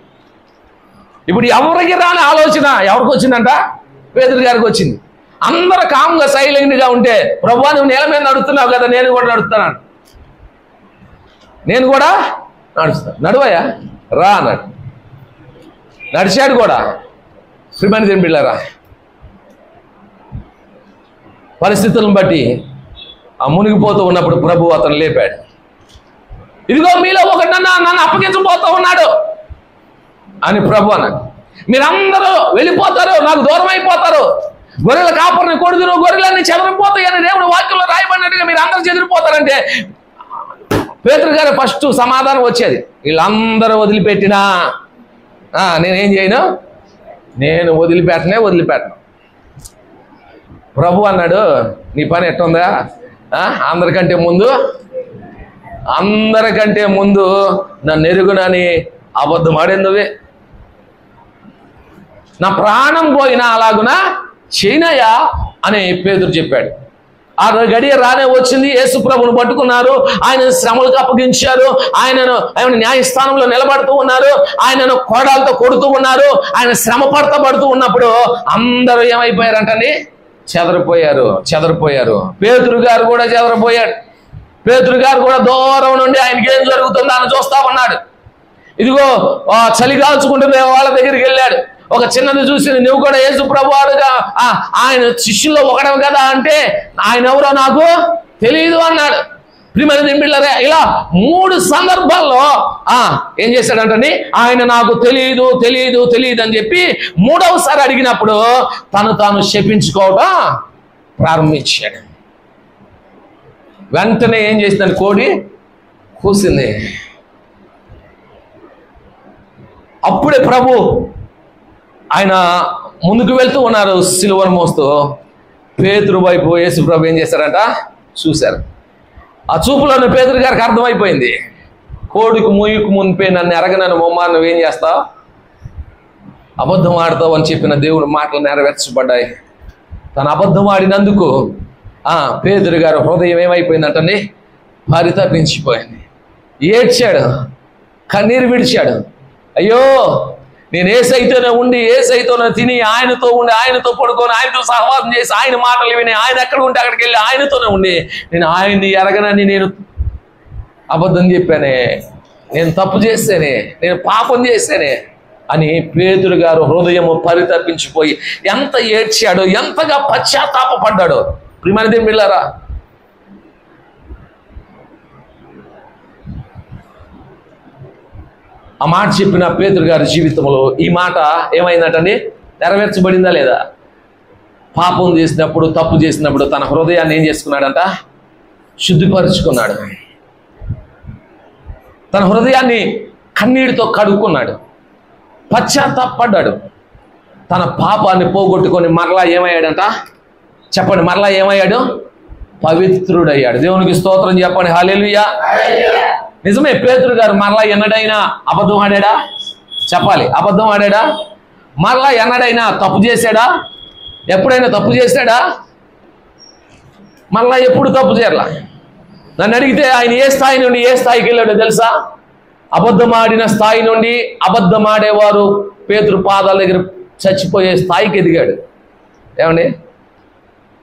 A: ఇప్పుడు ఎవరికి రాని ఆలోచన ఎవరికి వచ్చిందంట? పేతురు గారికి వచ్చింది. అందరూ కామ్గా సైలెంట్గా ఉంటే, ప్రభువా నువ్వు నేల మీద నడుస్తున్నావు కదా, నేను కూడా నడుస్తున్నాను, నేను కూడా నడుస్తాను, నడువయ్యా రా అన్నాడు. నడిచాడు కూడా. ప్రియమైన దేవుని బిడ్డలారా, పరిస్థితులను బట్టి ఆ మునిగిపోతూ ఉన్నప్పుడు ప్రభు అతను లేపాడు. ఇదిగో మీలో ఒకటి నన్ను అప్పగించబోతూ ఉన్నాడు అని ప్రభు అన్నాడు. మీరందరూ వెళ్ళిపోతారు, నాకు దూరం అయిపోతారు, గొర్రెల కాపరిని కొడుదురు, గొర్రెలన్నీ చెదరిపోతాయి అని దేవుడు వాక్యంలో రాయబడినట్టుగా మీరు అందరూ చెదిరిపోతారంటే పేతురు గారు ఫస్ట్ సమాధానం వచ్చేది, వీళ్ళందరూ వదిలిపెట్టినా నేనేం చేయను, నేను వదిలిపెట్టను. ప్రభు అన్నాడు, నీ పని ఎట్టుందా? అందరికంటే ముందు నన్ను ఎరుగునని అబద్ధం ఆడేది నువ్వే. నా ప్రాణం పోయినా అలాగునా చేయనయా అని పేతురు చెప్పాడు. ఆ గడియ రానే వచ్చింది. యేసు ప్రభువును పట్టుకున్నారు, ఆయన శ్రమలకు అప్పగించారు, ఆయన న్యాయస్థానంలో నిలబడుతూ ఉన్నారు, ఆయనను కోడాలతో కొడుతూ ఉన్నారు. ఆయన శ్రమ పడుతూ ఉన్నప్పుడు అందరూ ఏమైపోయారంటండి? చెదరిపోయారు. పేతురు గారు కూడా చెదరిపోయాడు. పేతురు గారు కూడా దూరం నుండి ఆయనకి ఏం జరుగుతుందో అని చూస్తా ఉన్నాడు. ఇదిగో చలి కాల్చుకుంటున్న వాళ్ళ దగ్గరికి వెళ్ళాడు. ఒక చిన్నది చూసి, నువ్వు కూడా యేసు ప్రభువుగా ఆయన శిష్యుల్లో ఒకడవు కదా అంటే, ఆయన ఎవరో నాకు తెలియదు అన్నాడు. ప్రియమైన దేవుని ఇలా 3 సందర్భాల్లో ఏం చేశాడంటే, ఆయన నాకు తెలియదు అని చెప్పి 3వసారి అడిగినప్పుడు తాను శపించుకోవడం ప్రారంభించాడు. వెంటనే ఏం చేసిందని కోడి కూసింది. అప్పుడే ప్రభు ఆయన ముందుకు వెళ్తూ ఉన్నారు సిలువను మోస్తూ. పేతురు వైపు యేసు ప్రభు ఏం చేశారంట? చూశారు. ఆ చూపులోని పేతురు గారికి అర్థమైపోయింది, కోడికి మూయుకు మునిపే నన్ను ఎరగనని మొమ్మ నువ్వేం చేస్తావు? అబద్ధం ఆడతావు అని చెప్పిన దేవుడు మాటలు నెరవేర్చబడ్డాయి. తను అబద్ధం ఆడినందుకు పేతురు గారు హృదయం ఏమైపోయిందంటండి? పరితపించిపోయింది. ఏడ్చాడు, కన్నీరు విడిచాడు. అయ్యో, నేను ఏసైతోనే ఉండి, ఏసైతోనే తిని, ఆయనతో ఉండి, ఆయనతో పడుకొని, ఆయనతో సహవాసం చేసి, ఆయన మాటలు విని, ఆయన ఎక్కడ ఉంటే అక్కడికి వెళ్ళి ఆయనతోనే ఉండి, నేను ఆయన్ని ఎరగనని నేను అబద్ధం చెప్పానే, నేను తప్పు చేస్తేనే, నేను పాపం చేస్తేనే అని పేతురు గారు హృదయము పరితపించిపోయి ఎంత ఏడ్చాడో, ఎంతగా పశ్చాత్తాపడ్డాడో. ప్రియమైన దేవుని బిడ్డలారా, ఆ మాట చెప్పిన పేతురు గారి జీవితంలో ఈ మాట ఏమైందంటండి? నెరవేర్చబడిందా లేదా? పాపం చేసినప్పుడు, తప్పు చేసినప్పుడు తన హృదయాన్ని ఏం చేసుకున్నాడంట? శుద్ధిపరుచుకున్నాడు. తన హృదయాన్ని కన్నీటితో కడుక్కున్నాడు, పశ్చాత్తాపడ్డాడు. తన పాపాన్ని పోగొట్టుకొని మరలా ఏమయ్యాడంట? చెప్పండి, మరలా ఏమయ్యాడు? పవిత్రుడయ్యాడు. దేవునికి స్తోత్రం చెప్పండి. హల్లెలూయా. నిజమే, పేతురు గారు మరలా ఎన్నడైనా అబద్ధం ఆడాడా? చెప్పాలి, అబద్ధం ఆడాడా? మరలా ఎన్నడైనా తప్పు చేశాడా? ఎప్పుడైనా తప్పు చేశాడా? మరలా ఎప్పుడు తప్పు చేయలా. నన్ను అడిగితే ఆయన ఏ స్థాయి నుండి ఏ స్థాయికి వెళ్ళాడో తెలుసా? అబద్ధం ఆడిన స్థాయి నుండి అబద్ధం ఆడేవారు పేతురు పాదాల దగ్గర చచ్చిపోయే స్థాయికి ఎదిగాడు. ఏమండి,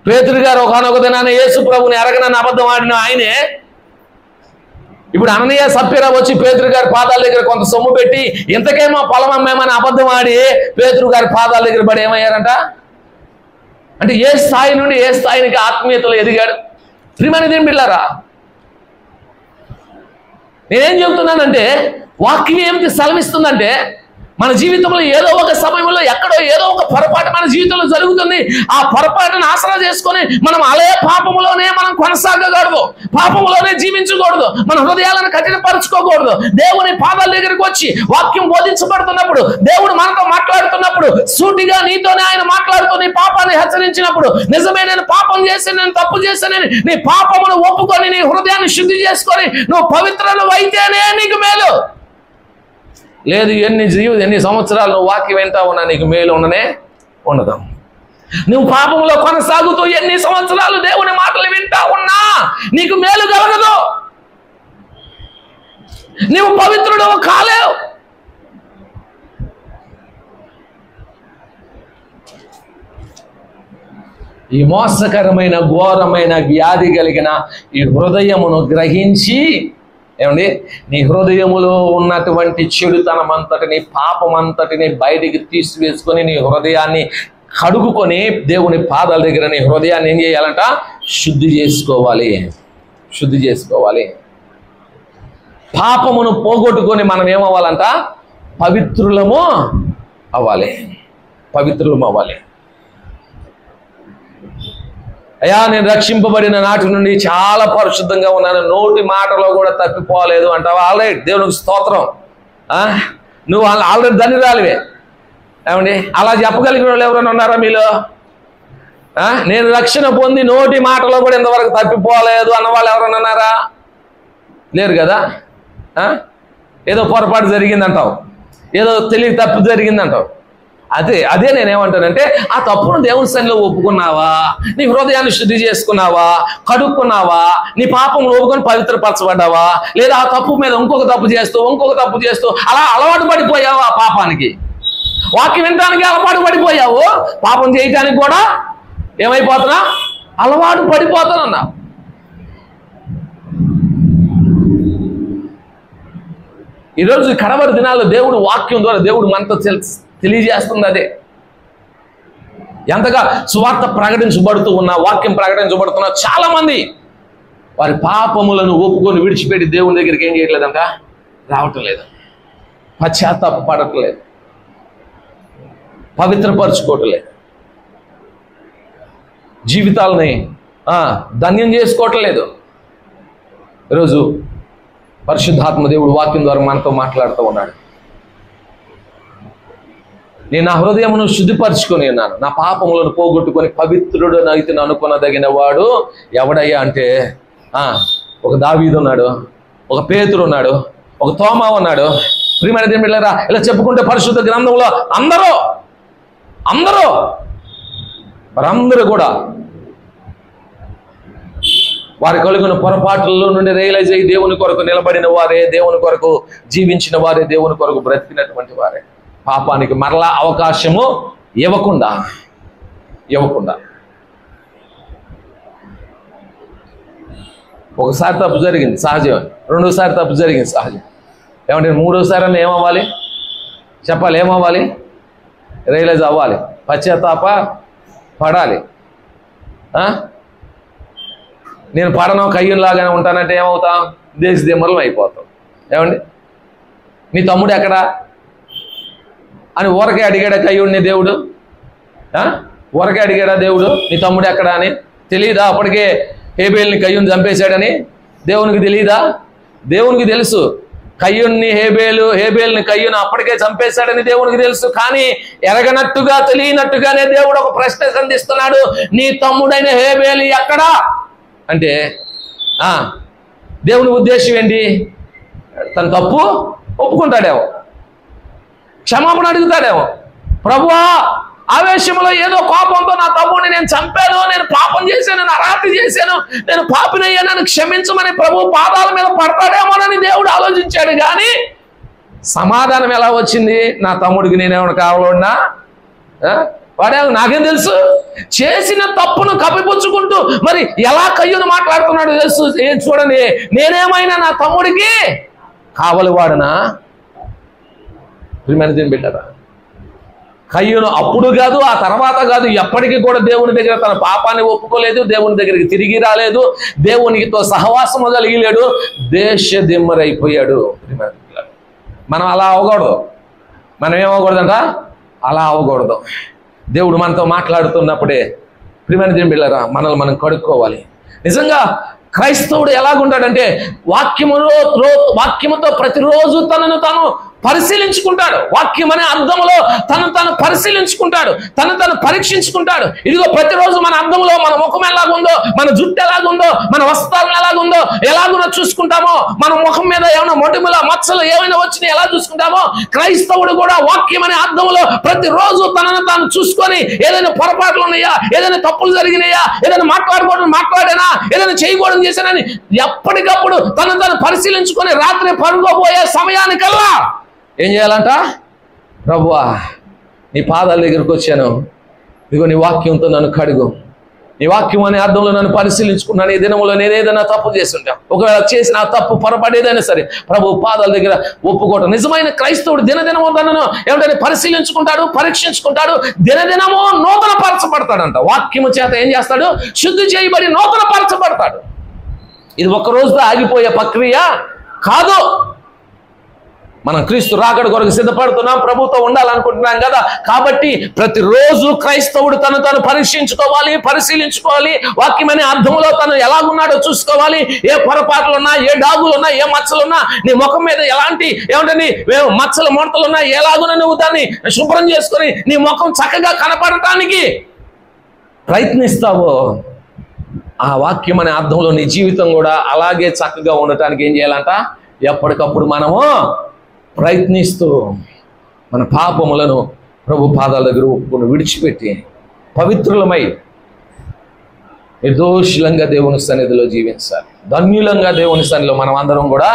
A: పేతురు గారు ఒకనొక దినాన యేసు ప్రభుని ఎరగనని అబద్ధం ఆడిన ఆయనే ఇప్పుడు అననీయ సప్ఫీరా వచ్చి పేతురు గారి పాదాల దగ్గర కొంత సొమ్ము పెట్టి ఇంతకేమో పొలం అమ్మేమని అబద్ధం ఆడి పేతురు గారి పాదాల దగ్గర పడి ఏమయ్యారంట? అంటే ఏ స్థాయి నుండి ఏ స్థాయికి ఆత్మీయతలో ఎదిగాడు. ప్రియమైన దేవుని బిడ్డలారా, నేనేం చెబుతున్నానంటే, వాక్యం ఏమిటి సెలవిస్తుందంటే, మన జీవితంలో ఏదో ఒక సమయంలో ఎక్కడో ఏదో ఒక పొరపాటు మన జీవితంలో జరుగుతుంది. ఆ పొరపాటును ఆసరా చేసుకొని మనం అలే పాపములోనే మనం కొనసాగకూడదు, పాపములోనే జీవించకూడదు, మన హృదయాలను కఠినపరచుకోకూడదు. దేవుని పాదాల దగ్గరికి వచ్చి వాక్యం బోధించబడుతున్నప్పుడు, దేవుడు మనతో మాట్లాడుతున్నప్పుడు, సూటిగా నీతోనే ఆయన మాట్లాడుతూ నీ పాపాన్ని హెచ్చరించినప్పుడు, నిజమే నేను పాపం చేసి, నేను తప్పు చేశానని నీ పాపమును ఒప్పుకొని నీ హృదయాన్ని శుద్ధి చేసుకొని నువ్వు పవిత్రను అయితేనే నీకు మేలు. లేదు, ఎన్ని సంవత్సరాలు నువ్వు వాక్యం వింటా ఉన్నా నీకు మేలు ఉండదు. నువ్వు పాపంలో కొనసాగుతూ ఎన్ని సంవత్సరాలు దేవుని మాటలు వింటా ఉన్నా నీకు మేలు కలగదు. నువ్వు పవిత్రుడు కాలేవు. ఈ మోసకరమైన ఘోరమైన వ్యాధి కలిగిన ఈ హృదయమును గ్రహించి, ఏమండి, నీ హృదయములో ఉన్నటువంటి చెడుతనం అంతటిని, పాపం అంతటిని బయటికి తీసివేసుకొని నీ హృదయాన్ని కడుగుకొని దేవుని పాదాల దగ్గర నీ హృదయాన్ని ఏం చేయాలంట? శుద్ధి చేసుకోవాలి. పాపమును పోగొట్టుకొని మనం ఏమవ్వాలంట? పవిత్రులము అవ్వాలి. అయ్యా, నేను రక్షింపబడిన నాటి నుండి చాలా పరిశుద్ధంగా ఉన్నాను, నోటి మాటలో కూడా తప్పిపోలేదు అంటావా? ఆల్రెడీ దేవునికి స్తోత్రం. నువ్వు ఆల్రెడీ ధన్యురాలివే. ఏమండి, అలా చెప్పగలిగిన వాళ్ళు ఎవరైనా ఉన్నారా మీలో? నేను రక్షణ పొంది నోటి మాటలో కూడా ఇంతవరకు తప్పిపోలేదు అన్న వాళ్ళు ఎవరైనా ఉన్నారా? లేరు కదా. ఏదో పొరపాటు జరిగిందంటావు, ఏదో తెలియ తప్పు జరిగిందంటావు. అదే నేనేమంటానంటే, ఆ తప్పును దేవుని సన్నిధిలో ఒప్పుకున్నావా, నీ హృదయాన్ని శుద్ధి చేసుకున్నావా, కడుక్కున్నావా, నీ పాపం ఒప్పుకొని పవిత్రపరచబడ్డావా, లేదా ఆ తప్పు మీద ఇంకొక తప్పు చేస్తూ అలా అలవాటు పడిపోయావు ఆ పాపానికి. వాక్యం వినడానికి అలవాటు పడిపోయావు, పాపం చేయటానికి కూడా ఏమైపోతున్నా అలవాటు పడిపోతానన్నా. ఈరోజు కడవరి దినాల్లో దేవుడు వాక్యం ద్వారా దేవుడు మనతో తెలియజేస్తుంది అదే. ఎంతగా సువార్త ప్రకటించబడుతూ ఉన్నా, వాక్యం ప్రకటించబడుతున్నా చాలా మంది వారి పాపములను ఒప్పుకొని విడిచిపెట్టి దేవుని దగ్గరికి ఏం చేయట్లేదంట, రావటం లేదు, పశ్చాత్తాప పడట్లేదు, పవిత్రపరచుకోవటం లేదు, జీవితాలని ధన్యం చేసుకోవటం లేదు. ఈరోజు పరిశుద్ధాత్మ దేవుడు వాక్యం ద్వారా మనతో మాట్లాడుతూ ఉన్నాడు. నేను నా హృదయమును శుద్ధిపరచుకొని ఉన్నాను, నా పాపములను పోగొట్టుకొని పవిత్రుడు అయితే అనుకొనదగిన వాడు ఎవడయ్యా అంటే, ఒక దావీదు ఉన్నాడు, ఒక పేతురు ఉన్నాడు, ఒక తోమా ఉన్నాడు. ప్రియమైన దేవుని బిడ్డలారా, ఇలా చెప్పుకుంటే పరిశుద్ధ గ్రంథంలో వారందరూ కూడా వారి కలిగిన పొరపాట్లలో నుండి రియలైజ్ అయ్యి దేవుని కొరకు నిలబడిన వారే, దేవుని కొరకు జీవించిన వారే, దేవుని కొరకు బ్రతికినటువంటి వారే. పాపానికి మరలా అవకాశము ఇవ్వకుండా ఒకసారి తప్పు జరిగింది సహజం, రెండోసారి తప్పు జరిగింది సహజం. ఏమంటే మూడోసారి అని ఏమవ్వాలి చెప్పాలి, ఏమవ్వాలి, రియలైజ్ అవ్వాలి, పశ్చాత్తాప పడాలి. నేను పడను కయ్యంలాగానే ఉంటానంటే ఏమవుతాం, దేశదిమ్మరం అయిపోతాం. ఏమండి, నీ తమ్ముడు ఎక్కడా అని ఊరకే అడిగాడా కయ్యుడిని దేవుడు? ఊరకే అడిగాడా దేవుడు నీ తమ్ముడు ఎక్కడా అని? తెలియదా అప్పటికే హేబేల్ని కయ్యూని చంపేశాడని? దేవునికి తెలియదా? దేవునికి తెలుసు. కయ్యూని హేబేల్ని కయ్యూని అప్పటికే చంపేశాడని దేవునికి తెలుసు. కానీ ఎరగనట్టుగా తెలియనట్టుగానే దేవుడు ఒక ప్రశ్న సంధిస్తున్నాడు, నీ తమ్ముడైన హేబేలు ఎక్కడా అంటే దేవుని ఉద్దేశం ఏంటి? తన తప్పు ఒప్పుకుంటాడేమో, క్షమాపణ అడుగుతాడేమో. ప్రభువా, ఆవేశంలో ఏదో కోపంతో నా తమ్ముడిని నేను చంపాను, నేను పాపం చేశాను, నేను అరాధి చేశాను, నేను పాపినయ్యా, నన్ను క్షమించమని ప్రభు పాదాల మీద పడతాడేమోనని దేవుడు ఆలోచించాడు. కానీ సమాధానం ఎలా వచ్చింది? నా తమ్ముడికి నేనేమైనా కావాలన్నా వాడేమో నాకేం తెలుసు. చేసిన తప్పును కప్పిపుచ్చుకుంటూ మరి ఎలా కయ్యూను మాట్లాడుతున్నాడు తెలుసు. ఏం చూడండి, నేనేమైనా నా తమ్ముడికి కావలి వాడనా? దీన్ని పెట్టారా? కయ్యూను అప్పుడు కాదు, ఆ తర్వాత కాదు, ఎప్పటికీ కూడా దేవుని దగ్గర తన పాపాన్ని ఒప్పుకోలేదు, దేవుని దగ్గరికి తిరిగి రాలేదు, దేవునితో సహవాసము కలిగిలేడు, దేశదిమ్మరైపోయాడు. మనం అలా అవ్వకూడదు. మనం ఏమవ్వకూడదంట, అలా అవ్వకూడదు. దేవుడు మనతో మాట్లాడుతున్నప్పుడే ప్రియమైన దేవుని బిడ్డలారా, మనల్ని మనం కడుక్కోవాలి. నిజంగా క్రైస్తవుడు ఎలాగుంటాడంటే వాక్యముతో ప్రతిరోజు తనను తాను పరిశీలించుకుంటాడు. వాక్యం అనే అర్థంలో తను పరిశీలించుకుంటాడు, తను పరీక్షించుకుంటాడు. ఇదిగో ప్రతిరోజు మన అర్థంలో మన ముఖం ఎలాగుందో, మన జుట్టు ఎలాగుందో, మన వస్త్రం ఎలాగుందో, ఎలాగున్నా చూసుకుంటామో, మన ముఖం మీద ఏమైనా మొటిమల మచ్చలు ఏమైనా వచ్చినా ఎలా చూసుకుంటామో, క్రైస్తవుడు కూడా వాక్యం అనే అర్థంలో ప్రతిరోజు తనను తాను చూసుకొని ఏదైనా పొరపాట్లు ఉన్నాయా, ఏదైనా తప్పులు జరిగినాయా, ఏదైనా మాట్లాడానా, ఏదైనా చేయకూడదు చేశానని ఎప్పటికప్పుడు తను పరిశీలించుకొని రాత్రి పడుకోబోయే సమయానికల్లా ఏం చేయాలంట? ప్రభువా, నీ పాదాల దగ్గరకు వచ్చాను, ఇదిగో నీ వాక్యంతో నన్ను కడుగు, నీ వాక్యం అనే అర్థంలో నన్ను పరిశీలించుకున్నాను. ఈ దినంలో నేను ఏదైనా తప్పు చేస్తుంటాను, ఒకవేళ చేసిన ఆ తప్పు పొరపడేదైనా సరే ప్రభు పాదాల దగ్గర ఒప్పుకోవటం. నిజమైన క్రైస్తవుడు దినదినము తనను ఏమిటని పరిశీలించుకుంటాడు, పరీక్షించుకుంటాడు, దినదినము నూతన పరచబడతాడంట. వాక్యము చేత ఏం చేస్తాడు? శుద్ధి చేయబడి నూతన పరచబడతాడు. ఇది ఒక్క రోజుతో ఆగిపోయే ప్రక్రియ కాదు. మనం క్రీస్తు రాకడ కొరకు సిద్ధపడుతున్నాం, ప్రభుతో ఉండాలనుకుంటున్నాం కదా. కాబట్టి ప్రతిరోజు క్రైస్తవుడు తను పరిశీలించుకోవాలి. వాక్యమనే అర్థంలో తను ఎలాగున్నాడో చూసుకోవాలి. ఏ పొరపాట్లు ఉన్నా, ఏ డాగులు ఉన్నా, ఏ మచ్చలున్నా, నీ ముఖం మీద ఎలాంటి ఏమంటే మచ్చలు ముడతలు ఉన్నా, ఎలాగున్నా నువ్వు దాన్ని శుభ్రం చేసుకొని నీ ముఖం చక్కగా కనపడటానికి ప్రయత్నిస్తావో, ఆ వాక్యం అనే అర్థంలో నీ జీవితం కూడా అలాగే చక్కగా ఉండటానికి ఏం చేయాలంట? ఎప్పటికప్పుడు మనము ప్రయత్నిస్తూ మన పాపములను ప్రభు పాదాల దగ్గర ఒప్పుకొని విడిచిపెట్టి పవిత్రులమై నిర్దోషులంగా దేవుని సన్నిధిలో జీవించాలి. ధన్యులంగా దేవుని సన్నిధిలో మనం అందరం కూడా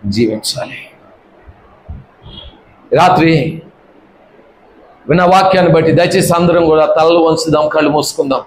A: జీవించాలి. రాత్రి విన్న వాక్యాన్ని బట్టి దయచేసి అందరం కూడా తలలు వంచుదాం, కళ్ళు మూసుకుందాం.